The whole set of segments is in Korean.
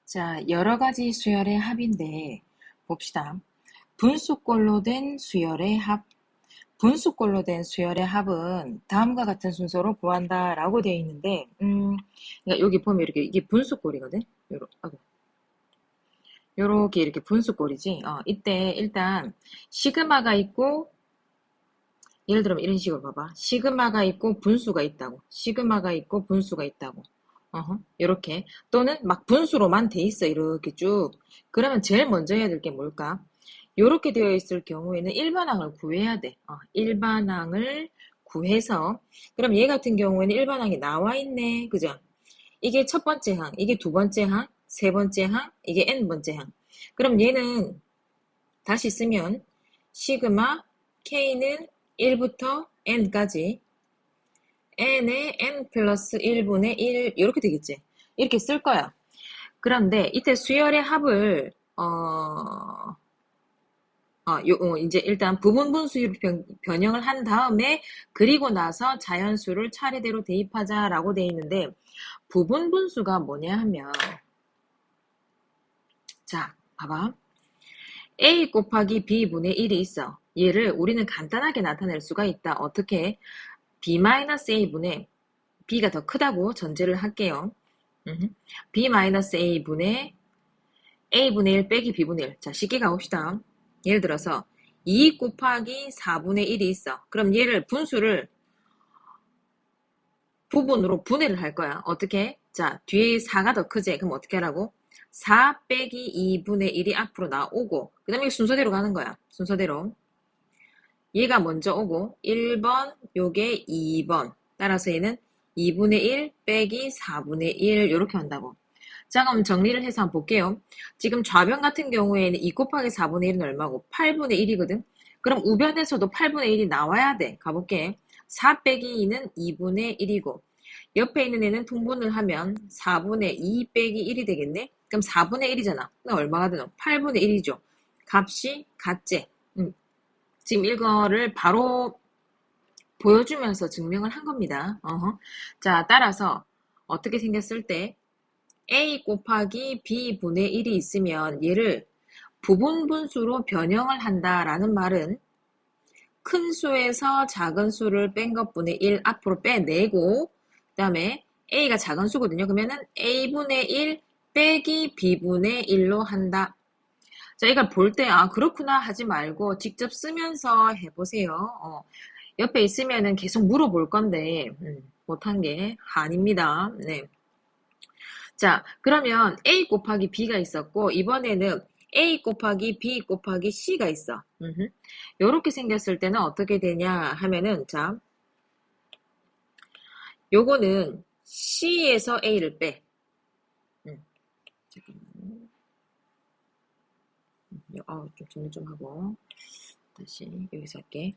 자, 여러 가지 수열의 합인데 봅시다. 분수꼴로 된 수열의 합. 분수꼴로 된 수열의 합은 다음과 같은 순서로 구한다라고 되어 있는데, 그러니까 여기 보면 이렇게 이게 분수꼴이거든. 요렇게 이렇게 분수꼴이지. 이때 일단 시그마가 있고, 예를 들면 이런 식으로 봐봐. 시그마가 있고 분수가 있다고. 시그마가 있고 분수가 있다고. 요렇게. 또는 막 분수로만 돼 있어. 이렇게 쭉. 그러면 제일 먼저 해야 될 게 뭘까? 요렇게 되어 있을 경우에는 일반항을 구해야 돼. 일반항을 구해서. 그럼 얘 같은 경우에는 일반항이 나와 있네. 그죠? 이게 첫 번째 항, 이게 두 번째 항, 세 번째 항, 이게 n번째 항. 그럼 얘는 다시 쓰면 시그마 k는 1부터 n까지 n에 n 플러스 1분의 1 이렇게 되겠지. 이렇게 쓸 거야. 그런데 이때 수열의 합을 이제 일단 부분 분수로 변형을 한 다음에 그리고 나서 자연수를 차례대로 대입하자라고 돼 있는데 부분 분수가 뭐냐 하면 자, 봐봐. a 곱하기 b분의 1이 있어. 얘를 우리는 간단하게 나타낼 수가 있다. 어떻게? b-a분의 b가 더 크다고 전제를 할게요. b-a분의 a분의 1 빼기 b분의 1. 자, 쉽게 가봅시다. 예를 들어서 2 곱하기 4분의 1이 있어. 그럼 얘를 분수를 부분으로 분해를 할 거야. 어떻게? 자, 뒤에 4가 더 크지? 그럼 어떻게 하라고? 4 빼기 2분의 1이 앞으로 나오고 그 다음에 순서대로 가는 거야. 순서대로. 얘가 먼저 오고 1번, 요게 2번. 따라서 얘는 2분의 1 빼기 4분의 1 이렇게 한다고. 자, 그럼 정리를 해서 한번 볼게요. 지금 좌변 같은 경우에는 2 곱하기 4분의 1은 얼마고? 8분의 1이거든? 그럼 우변에서도 8분의 1이 나와야 돼. 가볼게. 4 빼기 2는 2분의 1이고 옆에 있는 애는 통분을 하면 4분의 2 빼기 1이 되겠네? 그럼 4분의 1이잖아. 그럼 얼마가 되노? 8분의 1이죠. 값이 같지? 지금 이거를 바로 보여주면서 증명을 한 겁니다. 자, 따라서 어떻게 생겼을 때 a 곱하기 b분의 1이 있으면 얘를 부분 분수로 변형을 한다라는 말은 큰 수에서 작은 수를 뺀 것분의 1 앞으로 빼내고 그 다음에 a가 작은 수거든요. 그러면은 a분의 1 빼기 b분의 1로 한다. 자, 이걸 볼 때 그렇구나 하지 말고 직접 쓰면서 해보세요. 옆에 있으면은 계속 물어볼 건데 못한 게 아닙니다. 네. 자, 그러면 a 곱하기 b가 있었고 이번에는 a 곱하기 b 곱하기 c가 있어. 요렇게 생겼을 때는 어떻게 되냐 하면은 자, 요거는 c에서 a를 빼. 잠깐만. 좀 정리 좀 하고 다시 여기서 할게.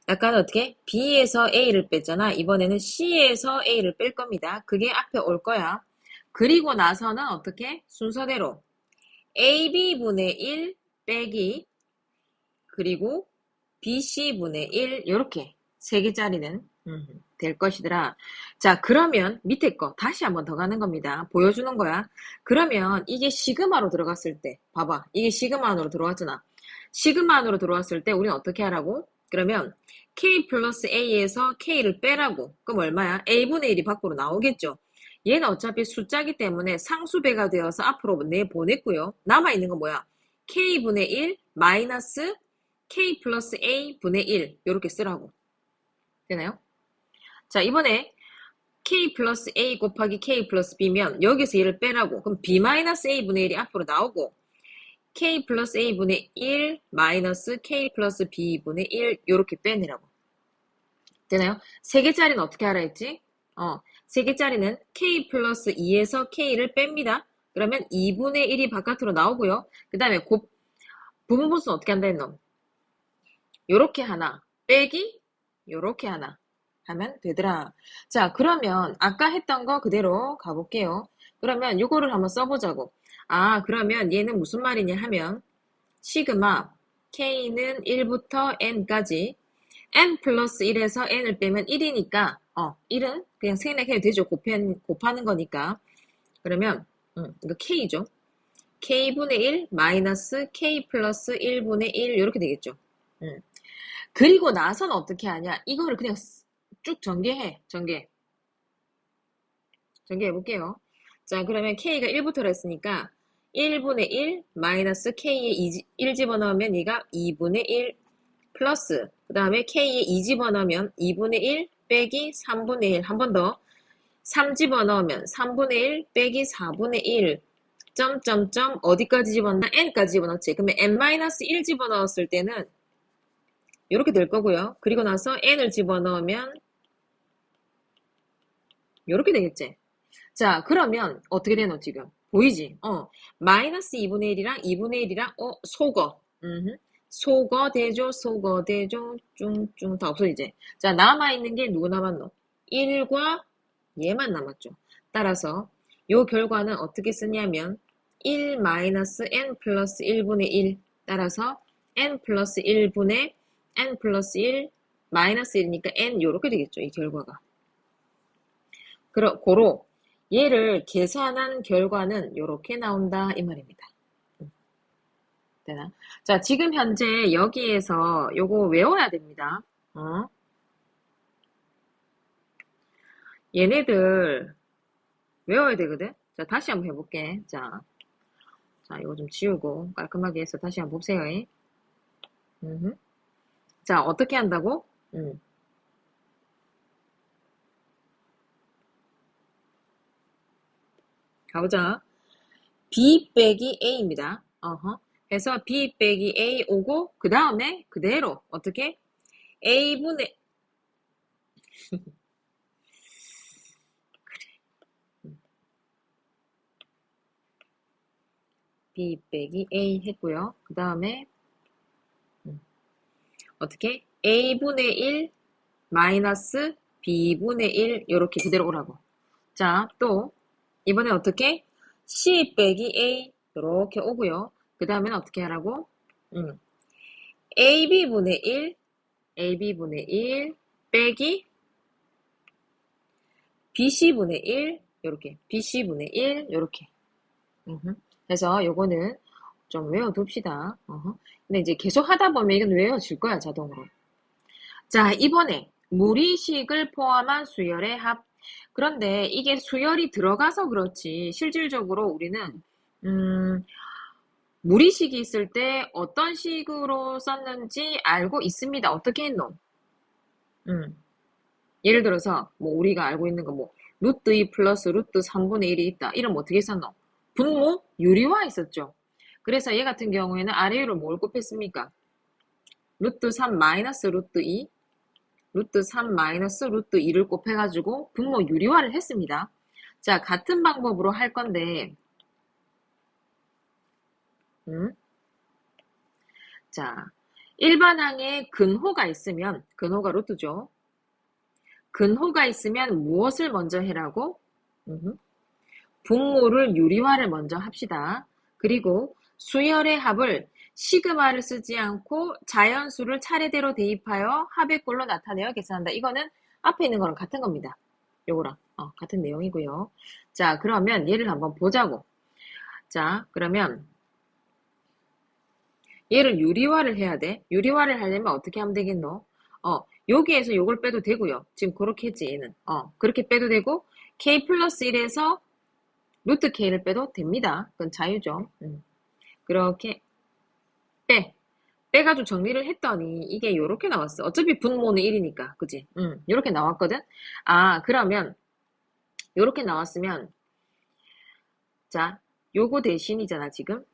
약간 어떻게? B에서 A를 뺐잖아. 이번에는 C에서 A를 뺄 겁니다. 그게 앞에 올 거야. 그리고 나서는 어떻게? 순서대로 AB분의 1 빼기 그리고 BC분의 1 이렇게 세 개짜리는 될 것이더라. 자, 그러면 밑에 거 다시 한번 더 가는 겁니다. 보여주는 거야. 그러면 이게 시그마로 들어갔을 때 봐봐. 이게 시그마 안으로 들어왔잖아. 시그마 안으로 들어왔을 때 우리는 어떻게 하라고? 그러면 K 플러스 A에서 K를 빼라고. 그럼 얼마야? A분의 1이 밖으로 나오겠죠. 얘는 어차피 숫자기 때문에 상수배가 되어서 앞으로 내보냈고요. 남아있는 건 뭐야? K분의 1 마이너스 K 플러스 A 분의 1 이렇게 쓰라고. 되나요? 자, 이번에 K 플러스 A 곱하기 K 플러스 B면 여기서 얘를 빼라고. 그럼 B 마이너스 A 분의 1이 앞으로 나오고 K 플러스 A 분의 1 마이너스 K 플러스 B 분의 1 이렇게 빼내라고. 되나요? 세 개짜리는 어떻게 하라 했지? 세 개짜리는 K 플러스 2에서 K를 뺍니다. 그러면 2분의 1이 바깥으로 나오고요. 그 다음에 부분분수는 어떻게 한다 했노? 요렇게 하나 빼기 요렇게 하나 하면 되더라. 자, 그러면 아까 했던 거 그대로 가볼게요. 그러면 요거를 한번 써보자고. 그러면 얘는 무슨 말이냐 하면 시그마 K는 1부터 N까지 N 플러스 1에서 N을 빼면 1이니까 1은 그냥 생략해도 되죠. 곱하는 거니까. 그러면 이거 K죠. k분의 1 마이너스 k 플러스 1분의 1 이렇게 되겠죠. 그리고 나서는 어떻게 하냐? 이거를 그냥 쭉 전개해볼게요. 자, 그러면 k가 1부터 했으니까 1분의 1 마이너스 k에 1 집어넣으면 얘가 2분의 1 플러스 그 다음에 k에 2 집어넣으면 2분의 1 빼기 3분의 1 한 번 더 3 집어넣으면 3분의 1 빼기 4분의 1 점점점 어디까지 집어넣나? n까지 집어넣지. 그러면 n-1 집어넣었을 때는 이렇게 될 거고요. 그리고 나서 n을 집어넣으면 이렇게 되겠지. 자, 그러면 어떻게 되노 지금? 보이지? 마이너스 2분의 1이랑 2분의 1이랑 속어. 속어 대조 쭝쭝 다 없어 이제. 자, 남아있는 게 누구 남았노? 1과 얘만 남았죠. 따라서 요 결과는 어떻게 쓰냐면 1 마이너스 n 플러스 1분의 1 따라서 n 플러스 1분의 n 플러스 1 마이너스 1이니까 n 요렇게 되겠죠. 이 결과가. 고로 얘를 계산한 결과는 요렇게 나온다 이 말입니다. 되나? 자, 지금 현재 여기에서 요거 외워야 됩니다. 얘네들 외워야 되거든? 자, 다시 한번 해볼게. 자, 이거 좀 지우고 깔끔하게 해서 다시 한번 봅세요. 자, 어떻게 한다고? 가보자. B 빼기 A입니다. 해서 B 빼기 A 오고, 그 다음에 그대로, 어떻게? A분의, B 빼기 A 했고요. 그 다음에, 어떻게? A분의 1 마이너스 B분의 1, 요렇게 그대로 오라고. 자, 또, 이번에 어떻게? C 빼기 A, 요렇게 오고요. 그 다음에는 어떻게 하라고? AB분의 1 빼기 BC분의 1 요렇게 BC분의 1 요렇게 그래서 요거는 좀 외워둡시다. 근데 이제 계속 하다 보면 이건 외워질 거야 자동으로. 자, 이번에 무리식을 포함한 수열의 합. 그런데 이게 수열이 들어가서 그렇지 실질적으로 우리는 무리식이 있을 때 어떤 식으로 썼는지 알고 있습니다. 어떻게 했노? 예를 들어서 뭐 우리가 알고 있는 거 뭐 루트 2 플러스 루트 3분의 1이 있다. 이러면 어떻게 썼노? 분모 유리화 있었죠. 그래서 얘 같은 경우에는 아래로 뭘 곱했습니까? 루트 3 마이너스 루트 2 루트 3 마이너스 루트 2를 곱해가지고 분모 유리화를 했습니다. 자, 같은 방법으로 할 건데 자, 일반항에 근호가 있으면 근호가 루트죠. 근호가 있으면 무엇을 먼저 해라고? 분모를 유리화를 먼저 합시다. 그리고 수열의 합을 시그마를 쓰지 않고 자연수를 차례대로 대입하여 합의 꼴로 나타내어 계산한다. 이거는 앞에 있는 거랑 같은 겁니다. 요거랑 같은 내용이고요. 자, 그러면 얘를 한번 보자고. 자, 그러면 얘를 유리화를 해야 돼. 유리화를 하려면 어떻게 하면 되겠노? 여기에서 요걸 빼도 되고요. 지금 그렇게 했지 얘는. 그렇게 빼도 되고 k 플러스 1에서 루트 k를 빼도 됩니다. 그건 자유죠. 그렇게 빼가지고 정리를 했더니 이게 요렇게 나왔어. 어차피 분모는 1이니까 그지? 요렇게 나왔거든. 그러면 요렇게 나왔으면 자, 요거 대신이잖아 지금.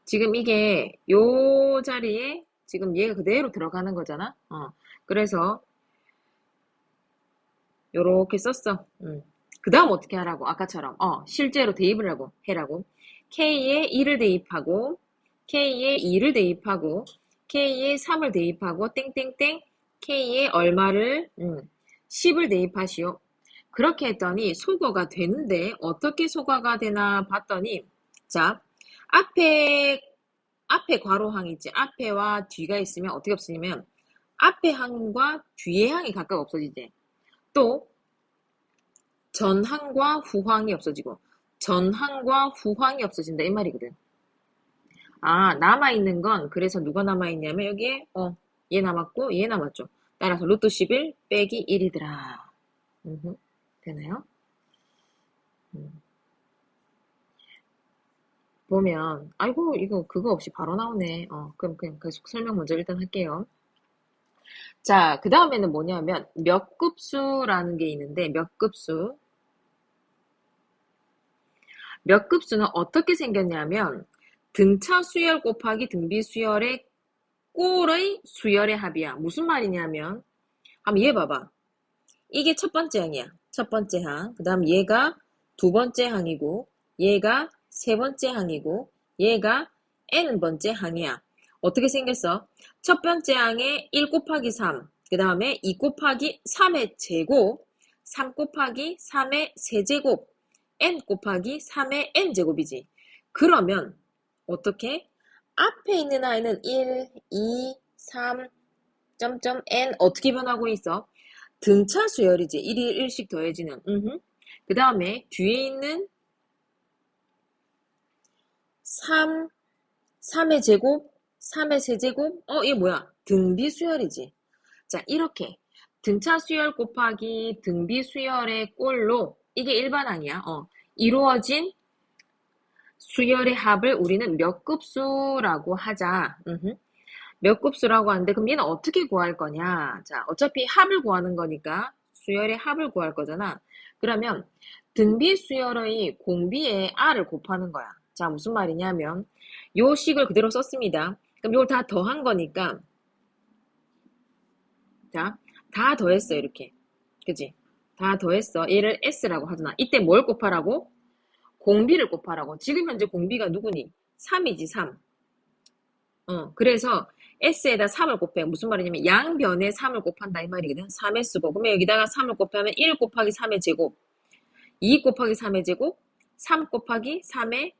지금 이게 요 자리에 지금 얘가 그대로 들어가는 거잖아. 그래서 요렇게 썼어. 그 다음 어떻게 하라고? 아까처럼 실제로 대입을 하고 해라고. K에 2를 대입하고 K에 2를 대입하고 K에 3을 대입하고 땡땡땡 K에 얼마를 10을 대입하시오. 그렇게 했더니 소거가 되는데 어떻게 소거가 되나 봤더니 자, 앞에 괄호항 있지. 앞에와 뒤가 있으면 어떻게 없으냐면 앞에 항과 뒤에 항이 각각 없어지지. 또 전항과 후항이 없어지고 전항과 후항이 없어진다 이 말이거든. 아, 남아있는 건 그래서 누가 남아있냐면 여기에 얘 남았고 얘 남았죠. 따라서 루트 11 빼기 1이더라. 되나요? 보면 아이고 이거 그거 없이 바로 나오네. 그럼 그냥 계속 설명 먼저 일단 할게요. 자, 그 다음에는 뭐냐면 몇 급수라는 게 있는데 몇 급수. 몇 급수는 어떻게 생겼냐면 등차 수열 곱하기 등비 수열의 꼴의 수열의 합이야. 무슨 말이냐면 한번 얘 봐봐. 이게 첫 번째 항이야. 첫 번째 항. 그 다음 얘가 두 번째 항이고 얘가 세 번째 항이고 얘가 n번째 항이야. 어떻게 생겼어? 첫 번째 항에 1 곱하기 3, 그 다음에 2 곱하기 3의 제곱, 3 곱하기 3의 세제곱, n 곱하기 3의 n제곱이지. 그러면 어떻게? 앞에 있는 아이는 1, 2, 3, 점점 n 어떻게 변하고 있어? 등차 수열이지. 1일 1씩 더해지는. 그 다음에 뒤에 있는 3, 3의 제곱, 3의 세제곱, 이게 뭐야? 등비 수열이지. 자, 이렇게 등차 수열 곱하기 등비 수열의 꼴로 이게 일반항이야. 이루어진 수열의 합을 우리는 몇 급수라고 하자. 몇 급수라고 하는데 그럼 얘는 어떻게 구할 거냐? 자, 어차피 합을 구하는 거니까 수열의 합을 구할 거잖아. 그러면 등비 수열의 공비에 r을 곱하는 거야. 자, 무슨 말이냐면 요 식을 그대로 썼습니다. 그럼 이걸 다 더한 거니까 자, 다 더했어 이렇게. 그지? 다 더했어. 얘를 s라고 하잖아. 이때 뭘 곱하라고? 공비를 곱하라고. 지금 현재 공비가 누구니? 3이지 3. 그래서 s에다 3을 곱해. 무슨 말이냐면 양변에 3을 곱한다 이 말이거든. 3의 쓰고. 그러면 여기다가 3을 곱하면 1 곱하기 3의 제곱, 2 곱하기 3의 제곱, 3 곱하기 3의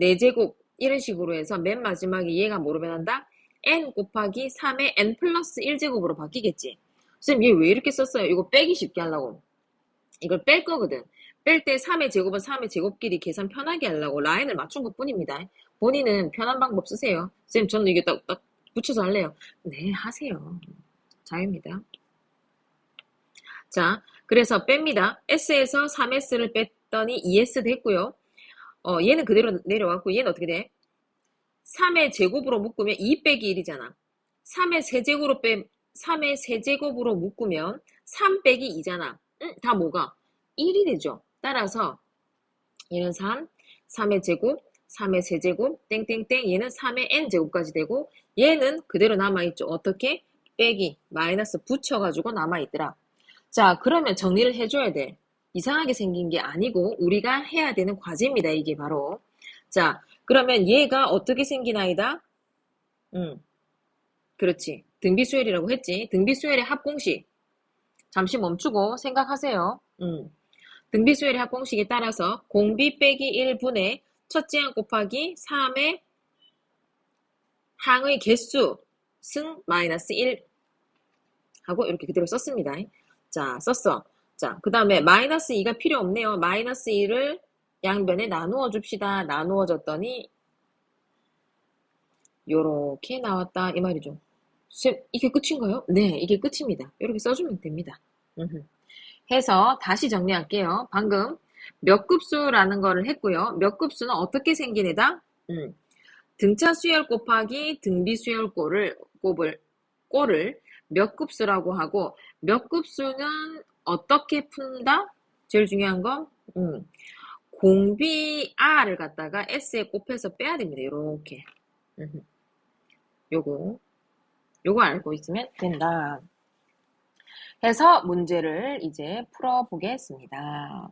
4제곱 이런 식으로 해서 맨 마지막에 얘가 뭐로 변한다? n 곱하기 3의 n 플러스 1제곱으로 바뀌겠지. 선생님 얘 왜 이렇게 썼어요? 이거 빼기 쉽게 하려고. 이걸 뺄 거거든. 뺄 때 3의 제곱은 3의 제곱끼리 계산 편하게 하려고 라인을 맞춘 것 뿐입니다. 본인은 편한 방법 쓰세요. 선생님 저는 이게 딱 붙여서 할래요. 네, 하세요. 자유입니다. 자, 그래서 뺍니다. S에서 3S를 뺐더니 2S 됐고요. 얘는 그대로 내려왔고 얘는 어떻게 돼? 3의 제곱으로 묶으면 2 빼기 1이잖아. 3의 세제곱으로 묶으면 3 빼기 2잖아. 다 뭐가? 1이 되죠. 따라서 얘는 3, 3의 제곱, 3의 세제곱, 땡땡땡 얘는 3의 n제곱까지 되고 얘는 그대로 남아있죠. 어떻게? 빼기, 마이너스 붙여가지고 남아있더라. 자, 그러면 정리를 해줘야 돼. 이상하게 생긴 게 아니고 우리가 해야 되는 과제입니다. 이게 바로. 자, 그러면 얘가 어떻게 생긴 아이다? 그렇지. 등비수열이라고 했지. 등비수열의 합공식. 잠시 멈추고 생각하세요. 등비수열의 합공식에 따라서 공비 빼기 1분의 첫째 항 곱하기 3의 항의 개수 승 마이너스 1 하고 이렇게 그대로 썼습니다. 자, 썼어. 자, 그 다음에 마이너스 2가 필요 없네요. 마이너스 2를 양변에 나누어 줍시다. 나누어 줬더니 요렇게 나왔다 이 말이죠. 이게 끝인가요? 네, 이게 끝입니다. 이렇게 써주면 됩니다. 해서 다시 정리할게요. 방금 몇 급수라는 거를 했고요. 몇 급수는 어떻게 생긴 애다? 등차 수열 곱하기 등비 수열 꼴을 몇 급수라고 하고 몇 급수는 어떻게 푼다? 제일 중요한 건 공비 r을 갖다가 s에 곱해서 빼야 됩니다. 요렇게 요거 알고 있으면 된다. 해서 문제를 이제 풀어보겠습니다.